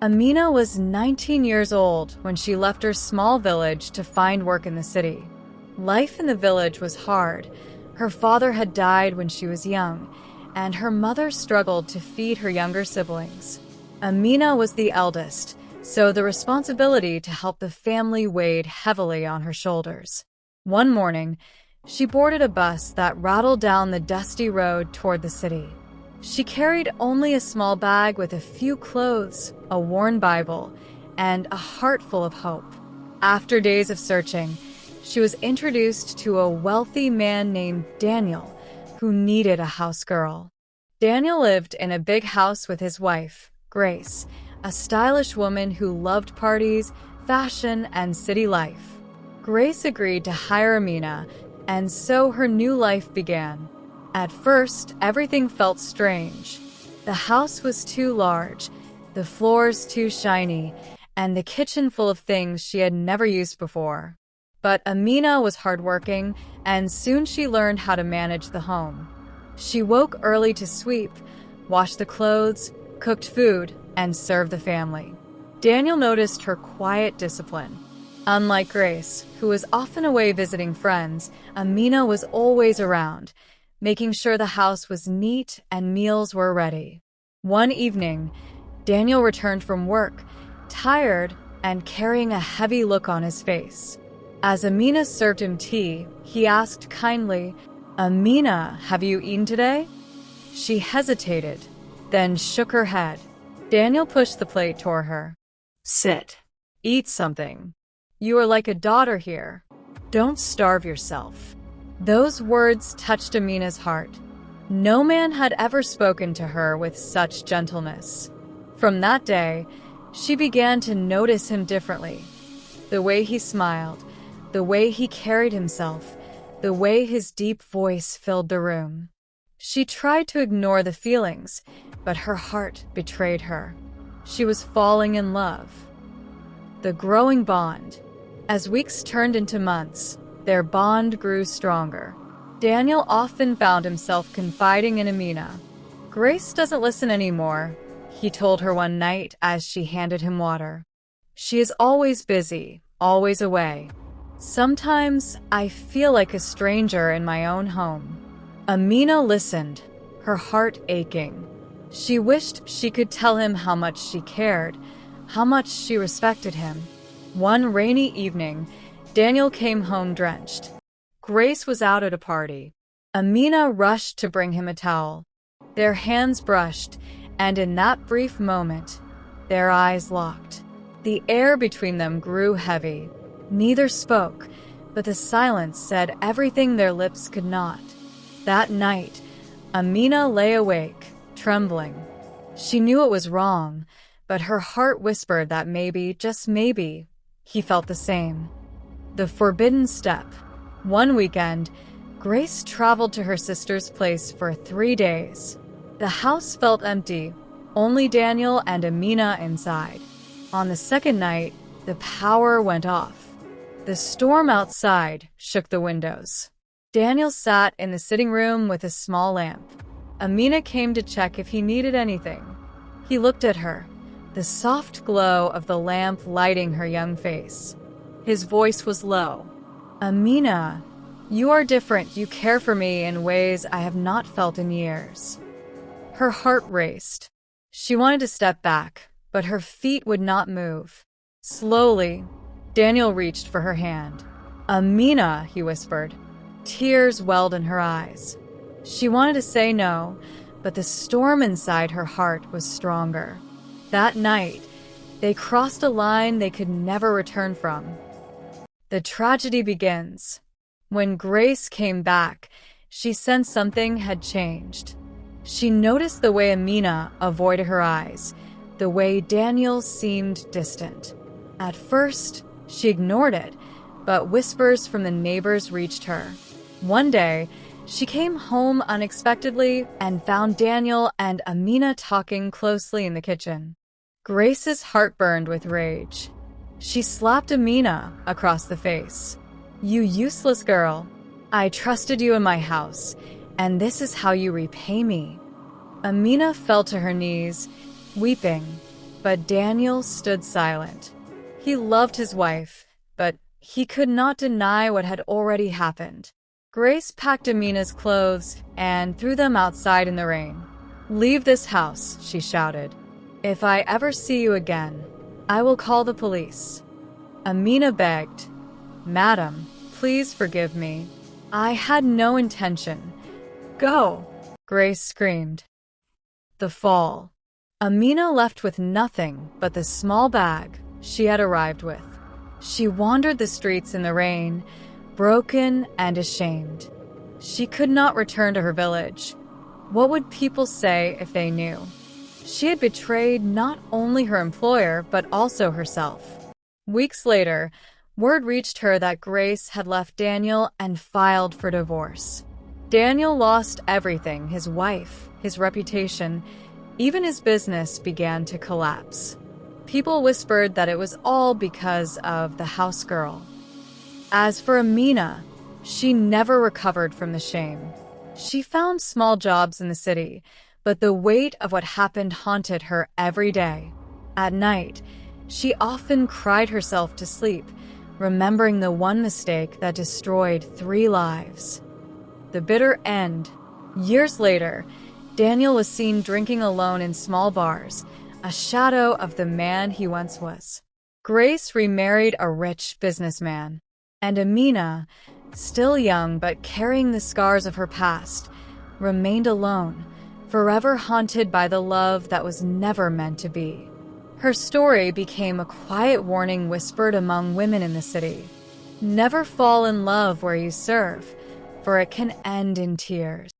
Amina was 19 years old when she left her small village to find work in the city. Life in the village was hard. Her father had died when she was young, and her mother struggled to feed her younger siblings. Amina was the eldest, so the responsibility to help the family weighed heavily on her shoulders. One morning, she boarded a bus that rattled down the dusty road toward the city. She carried only a small bag with a few clothes, a worn Bible, and a heart full of hope. After days of searching, she was introduced to a wealthy man named Daniel, who needed a house girl. Daniel lived in a big house with his wife, Grace, a stylish woman who loved parties, fashion, and city life. Grace agreed to hire Amina, and so her new life began. At first, everything felt strange. The house was too large, the floors too shiny, and the kitchen full of things she had never used before. But Amina was hardworking, and soon she learned how to manage the home. She woke early to sweep, wash the clothes, cooked food, and served the family. Daniel noticed her quiet discipline. Unlike Grace, who was often away visiting friends, Amina was always around, making sure the house was neat and meals were ready. One evening, Daniel returned from work, tired and carrying a heavy look on his face. As Amina served him tea, he asked kindly, "Amina, have you eaten today?" She hesitated, then shook her head. Daniel pushed the plate toward her. "Sit. Eat something. You are like a daughter here. Don't starve yourself." Those words touched Amina's heart. No man had ever spoken to her with such gentleness. From that day, she began to notice him differently. The way he smiled, the way he carried himself, the way his deep voice filled the room. She tried to ignore the feelings, but her heart betrayed her. She was falling in love. The growing bond. As weeks turned into months, their bond grew stronger. Daniel often found himself confiding in Amina. "Grace doesn't listen anymore," he told her one night as she handed him water. "She is always busy, always away. Sometimes I feel like a stranger in my own home." Amina listened, her heart aching. She wished she could tell him how much she cared, how much she respected him. One rainy evening, Daniel came home drenched. Grace was out at a party. Amina rushed to bring him a towel. Their hands brushed, and in that brief moment, their eyes locked. The air between them grew heavy. Neither spoke, but the silence said everything their lips could not. That night, Amina lay awake, trembling. She knew it was wrong, but her heart whispered that maybe, just maybe, he felt the same. The forbidden step. One weekend, Grace traveled to her sister's place for 3 days. The house felt empty, only Daniel and Amina inside. On the second night, the power went off. The storm outside shook the windows. Daniel sat in the sitting room with a small lamp. Amina came to check if he needed anything. He looked at her, the soft glow of the lamp lighting her young face. His voice was low. "Amina, you are different. You care for me in ways I have not felt in years." Her heart raced. She wanted to step back, but her feet would not move. Slowly, Daniel reached for her hand. "Amina," he whispered. Tears welled in her eyes. She wanted to say no, but the storm inside her heart was stronger. That night, they crossed a line they could never return from. The tragedy begins. When Grace came back, she sensed something had changed. She noticed the way Amina avoided her eyes, the way Daniel seemed distant. At first, she ignored it, but whispers from the neighbors reached her. One day, she came home unexpectedly and found Daniel and Amina talking closely in the kitchen. Grace's heart burned with rage. She slapped Amina across the face. "You useless girl. I trusted you in my house, and this is how you repay me." Amina fell to her knees, weeping. But Daniel stood silent. He loved his wife, but he could not deny what had already happened. Grace packed Amina's clothes and threw them outside in the rain. "Leave this house," she shouted. "If I ever see you again, I will call the police." Amina begged, "Madam, please forgive me. I had no intention." "Go!" Grace screamed. The fall. Amina left with nothing but the small bag she had arrived with. She wandered the streets in the rain, broken and ashamed. She could not return to her village. What would people say if they knew? She had betrayed not only her employer, but also herself. Weeks later, word reached her that Grace had left Daniel and filed for divorce. Daniel lost everything: his wife, his reputation, even his business began to collapse. People whispered that it was all because of the house girl. As for Amina, she never recovered from the shame. She found small jobs in the city, but the weight of what happened haunted her every day. At night, she often cried herself to sleep, remembering the one mistake that destroyed 3 lives. The bitter end. Years later, Daniel was seen drinking alone in small bars, a shadow of the man he once was. Grace remarried a rich businessman, and Amina, still young but carrying the scars of her past, remained alone, forever haunted by the love that was never meant to be. Her story became a quiet warning whispered among women in the city. Never fall in love where you serve, for it can end in tears.